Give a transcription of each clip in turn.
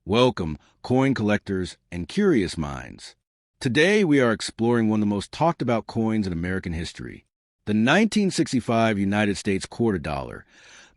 Welcome, coin collectors and curious minds. Today we are exploring one of the most talked about coins in American history, the 1965 United States quarter dollar,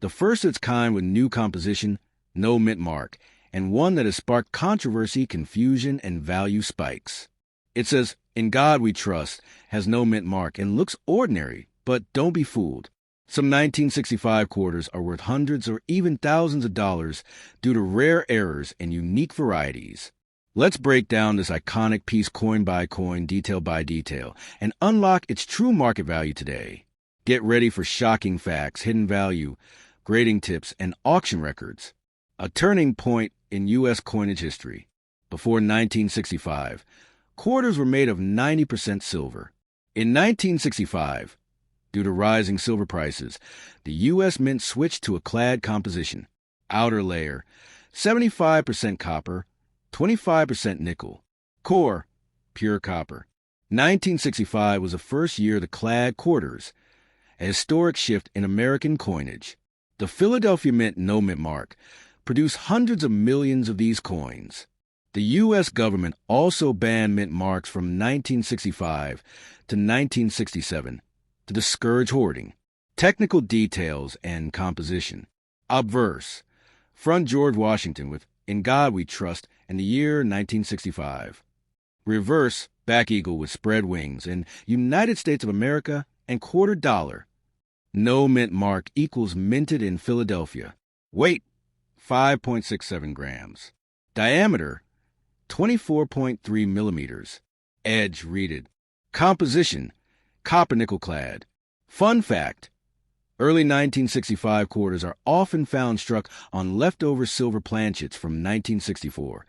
the first of its kind with new composition, no mint mark, and one that has sparked controversy, confusion, and value spikes. It says, "In God we trust," has no mint mark, and looks ordinary, but don't be fooled. Some 1965 quarters are worth hundreds or even thousands of dollars due to rare errors and unique varieties. Let's break down this iconic piece coin by coin, detail by detail, and unlock its true market value today. Get ready for shocking facts, hidden value, grading tips, and auction records. A turning point in U.S. coinage history. Before 1965, quarters were made of 90% silver. In 1965, due to rising silver prices, the U.S. Mint switched to a clad composition. Outer layer, 75% copper, 25% nickel. Core, pure copper. 1965 was the first year of the clad quarters, a historic shift in American coinage. The Philadelphia Mint no mint mark produced hundreds of millions of these coins. The U.S. government also banned mint marks from 1965 to 1967. To discourage hoarding. Technical details and composition. Obverse. Front George Washington with "In God We Trust" and the year 1965. Reverse. Back eagle with spread wings and United States of America and quarter dollar. No mint mark equals minted in Philadelphia. Weight, 5.67 grams. Diameter, 24.3 millimeters. Edge reeded. Composition, copper nickel clad. Fun fact, early 1965 quarters are often found struck on leftover silver planchets from 1964.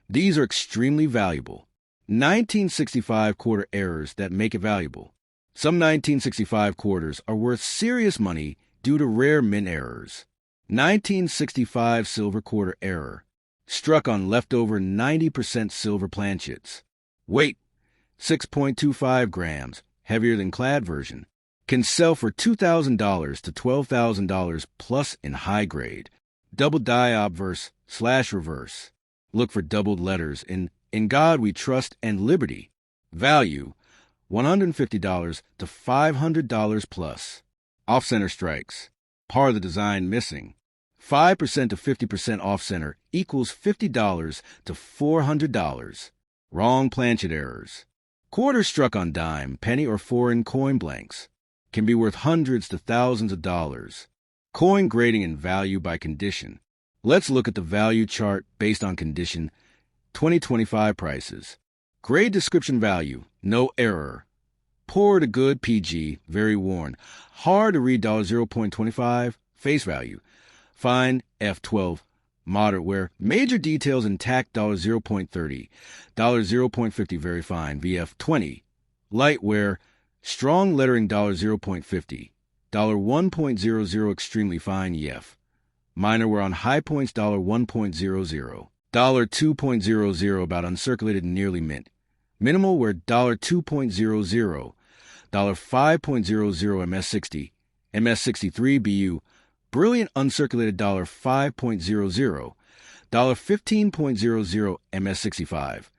These are extremely valuable. 1965 quarter errors that make it valuable. Some 1965 quarters are worth serious money due to rare mint errors. 1965 silver quarter error, struck on leftover 90% silver planchets. Weight, 6.25 grams. Heavier than clad version, can sell for $2,000 to $12,000 plus in high grade. Double die obverse / reverse. Look for doubled letters in God We Trust and Liberty. Value, $150 to $500 plus. Off-center strikes. Part of the design missing. 5% to 50% off-center equals $50 to $400. Wrong planchet errors. Quarters struck on dime, penny, or foreign coin blanks can be worth hundreds to thousands of dollars. Coin grading and value by condition. Let's look at the value chart based on condition. 2025 prices. Grade description value, no error. Poor to good PG, very worn. Hard to read $0.25, face value. Fine F12. Moderate wear, major details intact $0.30, $0.50 very fine, VF20. Light wear, strong lettering $0.50, $1.00 extremely fine EF. Minor wear on high points $1.00, $2.00 about uncirculated nearly mint. Minimal wear $2.00, $5.00 MS60, MS63 BU. Brilliant uncirculated $5.00, $15.00 MS65,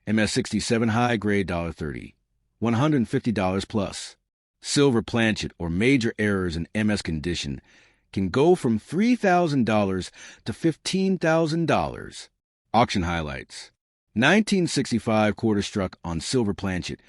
MS67 high grade $30, $150 plus. Silver planchet or major errors in MS condition can go from $3,000 to $15,000. Auction highlights. 1965 quarter struck on silver planchet,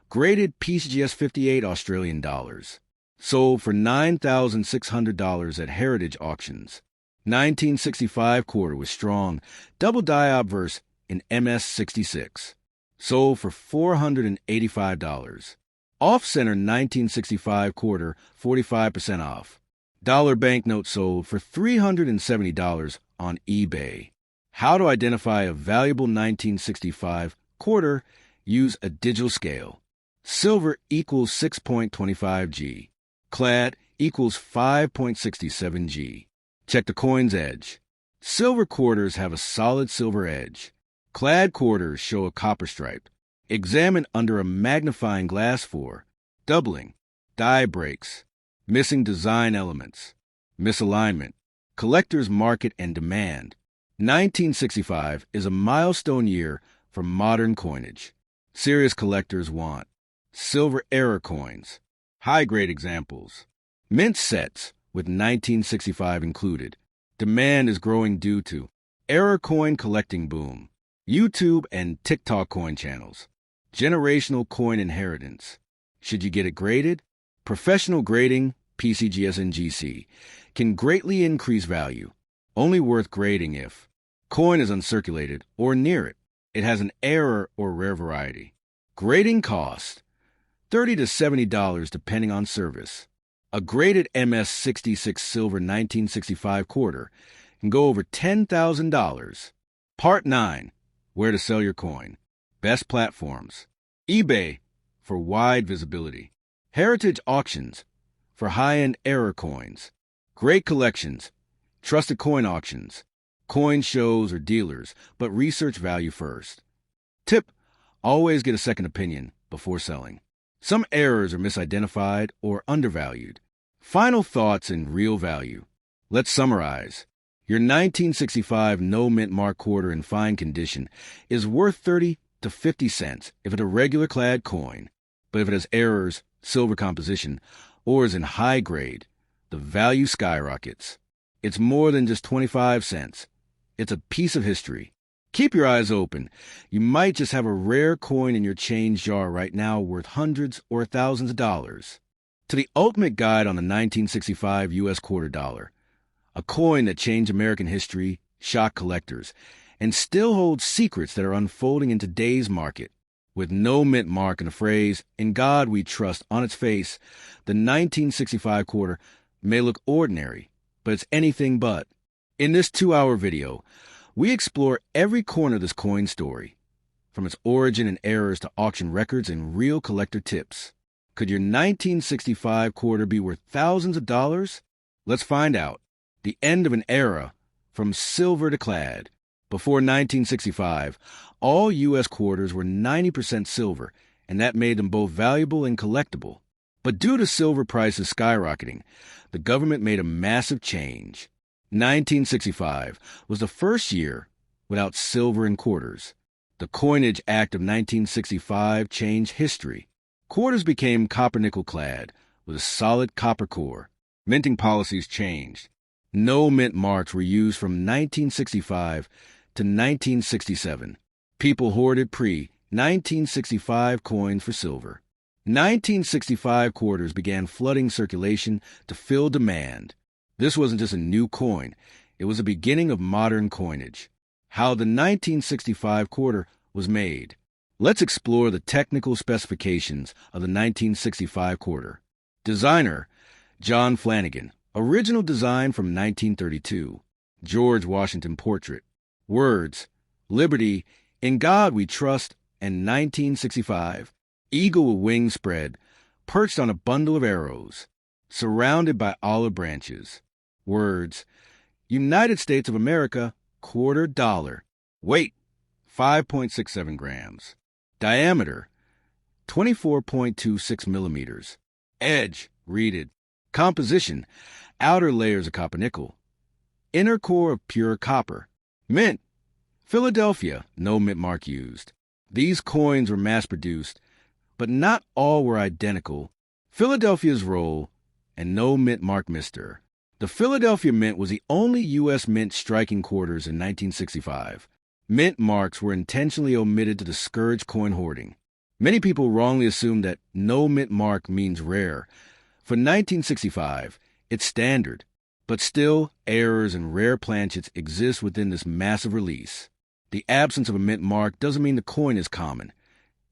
graded PCGS 58 Australian dollars. Sold for $9,600 at Heritage Auctions. 1965 quarter was strong, double die obverse in MS66. Sold for $485. Off-center 1965 quarter, 45% off. Dollar banknote sold for $370 on eBay. How to identify a valuable 1965 quarter? Use a digital scale. Silver equals 6.25 G. Clad equals 5.67 G. Check the coin's edge. Silver quarters have a solid silver edge. Clad quarters show a copper stripe. Examine under a magnifying glass for doubling, die breaks, missing design elements, misalignment, collector's market and demand, 1965 is a milestone year for modern coinage. Serious collectors want silver era coins, high-grade examples, mint sets with 1965 included. Demand is growing due to era coin collecting boom, YouTube and TikTok coin channels, generational coin inheritance. Should you get it graded? Professional grading, PCGS and GC, can greatly increase value. Only worth grading if coin is uncirculated or near it. It has an error or rare variety. Grading cost $30 to $70 depending on service. A graded MS-66 silver 1965 quarter can go over $10,000. Part 9. Where to sell your coin. Best platforms. eBay for wide visibility. Heritage auctions for high-end error coins. Great collections. Trusted coin auctions. Coin shows or dealers, but research value first. Tip: always get a second opinion before selling. Some errors are misidentified or undervalued. Final thoughts and real value. Let's summarize. Your 1965 no mint mark quarter in fine condition is worth 30 to 50 cents if it's a regular clad coin. But if it has errors, silver composition, or is in high grade, the value skyrockets. It's more than just 25 cents. It's a piece of history. Keep your eyes open. You might just have a rare coin in your change jar right now worth hundreds or thousands of dollars. To the ultimate guide on the 1965 U.S. quarter dollar, a coin that changed American history, shocked collectors, and still holds secrets that are unfolding in today's market. With no mint mark and the phrase, "In God We Trust," on its face, the 1965 quarter may look ordinary, but it's anything but. In this 2-hour video, we explore every corner of this coin story, from its origin and errors to auction records and real collector tips. Could your 1965 quarter be worth thousands of dollars? Let's find out. The end of an era, from silver to clad. Before 1965, all U.S. quarters were 90% silver, and that made them both valuable and collectible. But due to silver prices skyrocketing, the government made a massive change. 1965 was the first year without silver in quarters. The Coinage Act of 1965 changed history. Quarters became copper-nickel clad with a solid copper core. Minting policies changed. No mint marks were used from 1965 to 1967. People hoarded pre-1965 coins for silver. 1965 quarters began flooding circulation to fill demand. This wasn't just a new coin. It was the beginning of modern coinage. How the 1965 quarter was made. Let's explore the technical specifications of the 1965 quarter. Designer: John Flanagan. Original design from 1932. George Washington portrait. Words: Liberty, In God We Trust, and 1965. Eagle with wings spread, perched on a bundle of arrows, surrounded by olive branches. Words: United States of America, quarter dollar. Weight: 5.67 grams. Diameter: 24.26 millimeters. Edge: reeded. Composition: outer layers of copper nickel. Inner core of pure copper. Mint: Philadelphia, no mint mark used. These coins were mass-produced, but not all were identical. Philadelphia's role, and no mint mark mister. The Philadelphia Mint was the only U.S. mint striking quarters in 1965. Mint marks were intentionally omitted to discourage coin hoarding. Many people wrongly assume that no mint mark means rare. For 1965, it's standard, but still, errors and rare planchets exist within this massive release. The absence of a mint mark doesn't mean the coin is common.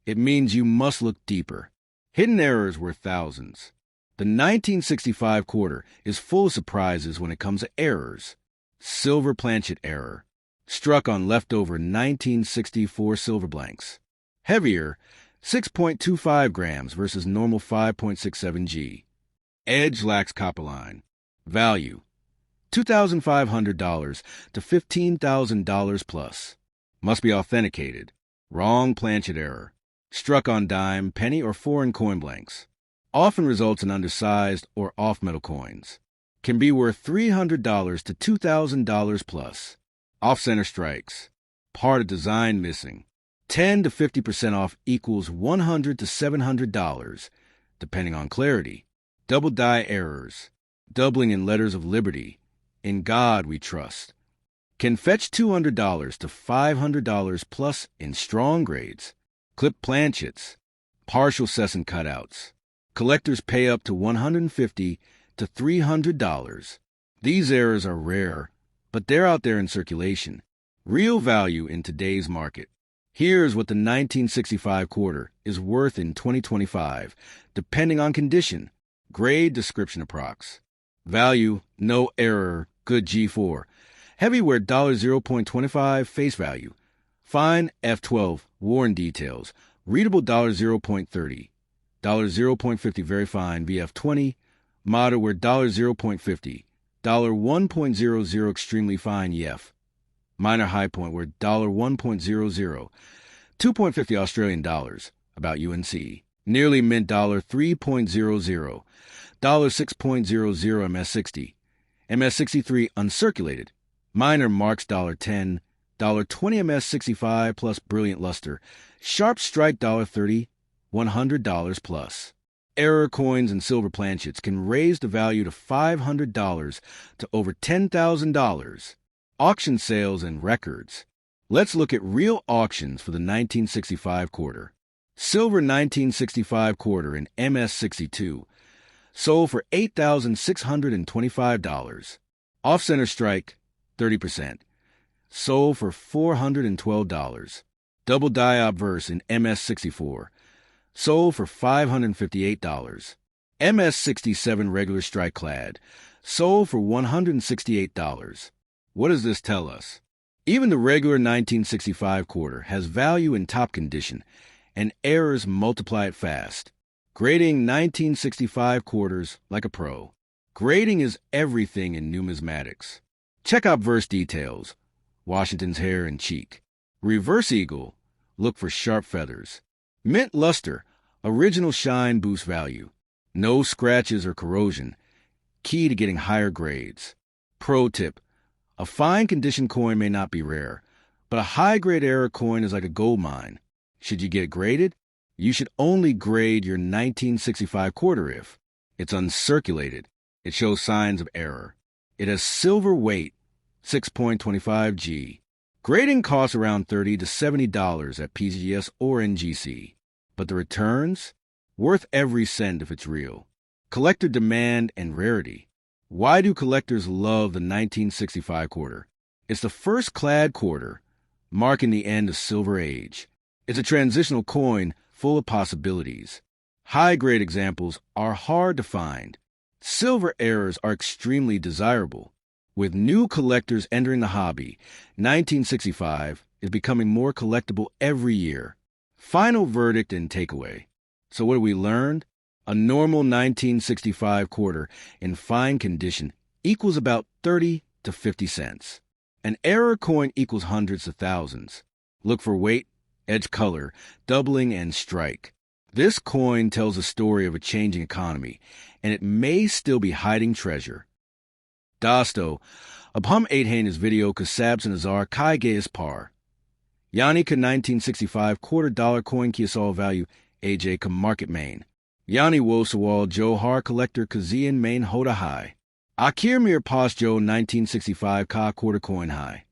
It means you must look deeper. Hidden errors worth thousands. The 1965 quarter is full of surprises when it comes to errors. Silver planchet error. Struck on leftover 1964 silver blanks. Heavier, 6.25 grams versus normal 5.67 G. Edge lacks copper line. Value: $2,500 to $15,000 plus. Must be authenticated. Wrong planchet error. Struck on dime, penny, or foreign coin blanks. Often results in undersized or off-metal coins. Can be worth $300 to $2,000 plus. Off-center strikes. Part of design missing. 10 to 50% off equals $100 to $700, depending on clarity. Double die errors. Doubling in letters of liberty. In God we trust. Can fetch $200 to $500 plus in strong grades. Clip planchets. Partial Cesson cutouts. Collectors pay up to $150 to $300. These errors are rare, but they're out there in circulation. Real value in today's market. Here's what the 1965 quarter is worth in 2025, depending on condition. Grade description approx. Value, no error, good G4. Heavyware $0.25 face value. Fine F12, worn details. Readable $0.30. $0.50 very fine VF20. Moderate $0.50. $1.00 extremely fine EF. Minor high point were $1.00. 2.50 Australian dollars, about UNC. Nearly mint $3.00. $6.00 MS60. MS63 uncirculated. Minor marks $10. $20 MS65 plus brilliant luster. Sharp strike $30. $100 plus. Error coins and silver planchets can raise the value to $500 to over $10,000. Auction sales and records. Let's look at real auctions for the 1965 quarter. Silver 1965 quarter in MS62 sold for $8,625. Off-center strike, 30%. Sold for $412. Double die obverse in MS64 sold for $558. MS67 regular strike clad sold for $168. What does this tell us? Even the regular 1965 quarter has value in top condition, and errors multiply it fast. Grading 1965 quarters like a pro. Grading is everything in numismatics. Check obverse details. Washington's hair and cheek. Reverse eagle. Look for sharp feathers. Mint luster. Original shine boosts value. No scratches or corrosion. Key to getting higher grades. Pro tip. A fine condition coin may not be rare, but a high-grade error coin is like a gold mine. Should you get it graded? You should only grade your 1965 quarter if it's uncirculated. It shows signs of error. It has silver weight, 6.25 G. Grading costs around $30 to $70 at PGS or NGC. But the returns? Worth every cent if it's real. Collector demand and rarity. Why do collectors love the 1965 quarter? It's the first clad quarter, marking the end of Silver Age. It's a transitional coin full of possibilities. High-grade examples are hard to find. Silver errors are extremely desirable. With new collectors entering the hobby, 1965 is becoming more collectible every year. Final verdict and takeaway. So what have we learned? A normal 1965 quarter in fine condition equals about 30 to 50 cents. An error coin equals hundreds of thousands. Look for weight, edge color, doubling, and strike. This coin tells a story of a changing economy, and it may still be hiding treasure. Dasto, Abham 8 video Kasabs and Azar Kai Gaius Par. Yanika 1965 quarter dollar coin Kiasol value AJ Ka market main. Yani Wosawal Johar collector Kazian main Hoda high. Akir Mir Pas Joe 1965 Ka quarter coin high.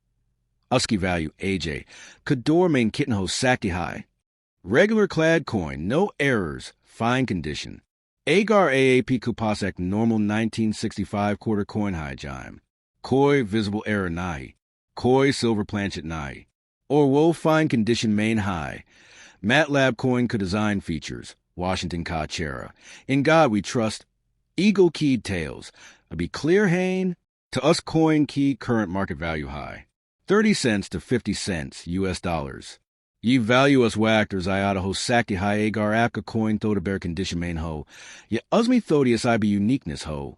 Usky value AJ. Kador main Kittenho Sakti high. Regular clad coin, no errors, fine condition. Agar AAP Kupasak normal 1965 quarter coin high jime. Koi visible error nai. Koi silver planchet nai. Or woe fine condition main high. MATLAB coin ka design features. Washington Ka Chera. In God we trust. Eagle keyed tails. A be clear hain. To us coin key current market value high. 30 cents to 50 cents US dollars. Ye value us wactors iata ho sakti high agar apka coin thoda bear condition main ho. Ye usmi thodius I be uniqueness ho.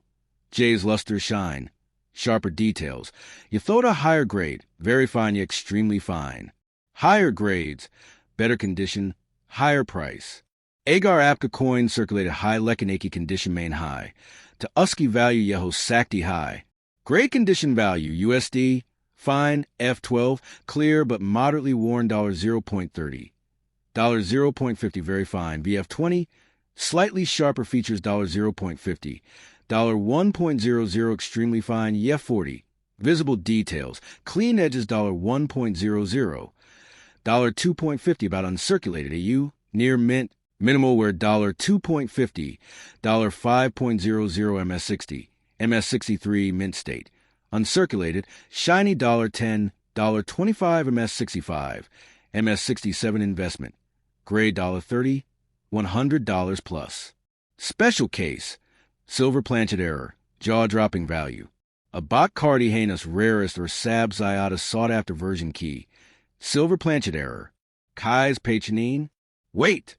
Jay's luster shine. Sharper details. Ye thoda higher grade. Very fine ye extremely fine. Higher grades. Better condition. Higher price. Agar apka coin circulated high lekanaki condition main high. To usky value yeho sakti high. Great condition value USD. Fine, F12, clear but moderately worn $0.30. $0.50, very fine. VF20, slightly sharper features $0.50. $1.00, extremely fine. EF40, visible details. Clean edges $1.00. $2.50, about uncirculated. AU, near mint. Minimal wear $2.50. $5.00 MS60. MS63, mint state. Uncirculated, shiny $10. $25 MS65. MS67 investment. Gray $30. $100 plus. Special case. Silver planchet error. Jaw-dropping value. Abat Cardihanus rarest or Sab Ziada sought-after version key. Silver planchet error. Kai's Pachinine. Weight.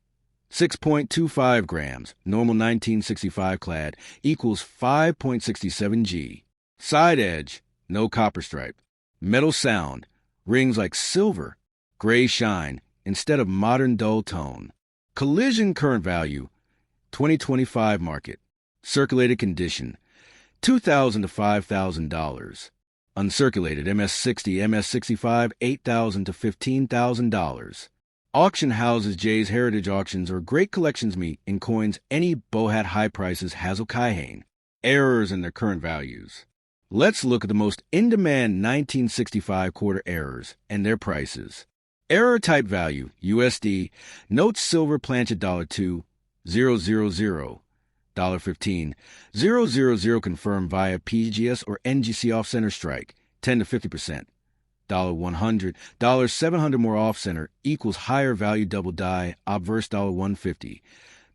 6.25 grams. Normal 1965 clad. Equals 5.67 G. Side edge. No copper stripe. Metal sound. Rings like silver. Gray shine instead of modern dull tone. Collision current value. 2025 market. Circulated condition. $2,000 to $5,000. Uncirculated MS60, MS65, $8,000 to $15,000. Auction houses Jay's Heritage Auctions or Great Collections meet in coins any Bohat high prices Hazel Kaihane. Errors in their current values. Let's look at the most in-demand 1965 quarter errors and their prices. Error type value, USD, notes silver planchet $2, 000, $15, 000 confirmed via PGS or NGC off-center strike, 10 to 50%. $100, $700 more off-center equals higher value double die, obverse $150,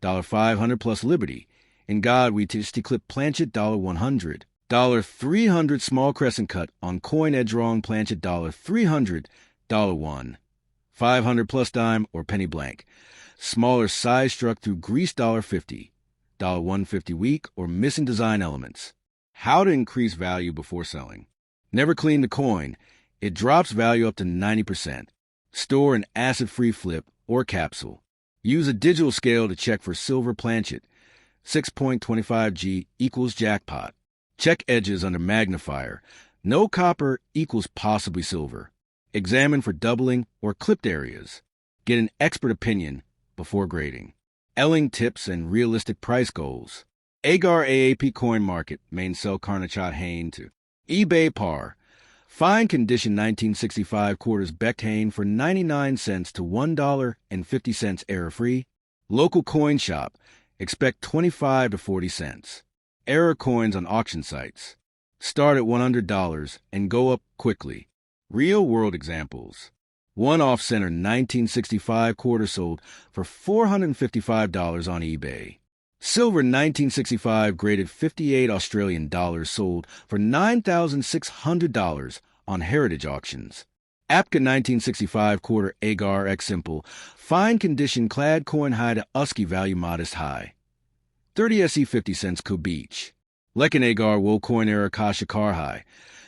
$500 plus Liberty. In God we just clip planchet $100, $300 small crescent cut on coin edge wrong planchet $300, $1, 500 plus dime or penny blank. Smaller size struck through grease $50, $150 weak or missing design elements. How to increase value before selling. Never clean the coin. It drops value up to 90%. Store an acid-free flip or capsule. Use a digital scale to check for silver planchet. 6.25 G equals jackpot. Check edges under magnifier. No copper equals possibly silver. Examine for doubling or clipped areas. Get an expert opinion before grading. Elling tips and realistic price goals. Agar AAP coin market, main sell Karnachat Hain to eBay par. Fine condition 1965 quarters Becht Hain for 99 cents to $1.50 error-free. Local coin shop, expect 25 to 40 cents. Error coins on auction sites. Start at $100 and go up quickly. Real-world examples. One off-center 1965 quarter sold for $455 on eBay. Silver 1965 graded 58 Australian dollars sold for $9,600 on Heritage Auctions. Apka 1965 quarter Agar X Simple, fine condition clad coin high to Usky value modest high. 30 SE 50 cents Kubich. Lekin Agar wool coin era Kasha car high.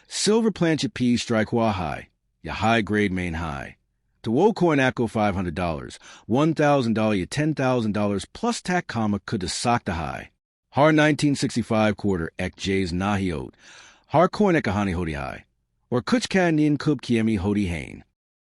Silver planchet P strike wa high. Ya high grade main high. To wool coin Apko $500. $1,000 ya $10,000 plus tack comma could to sock the high. Har 1965 quarter ek J's Nahiot. Har coin ekahani hodi high. Or kuchkan nin kub kiemi hodi hain.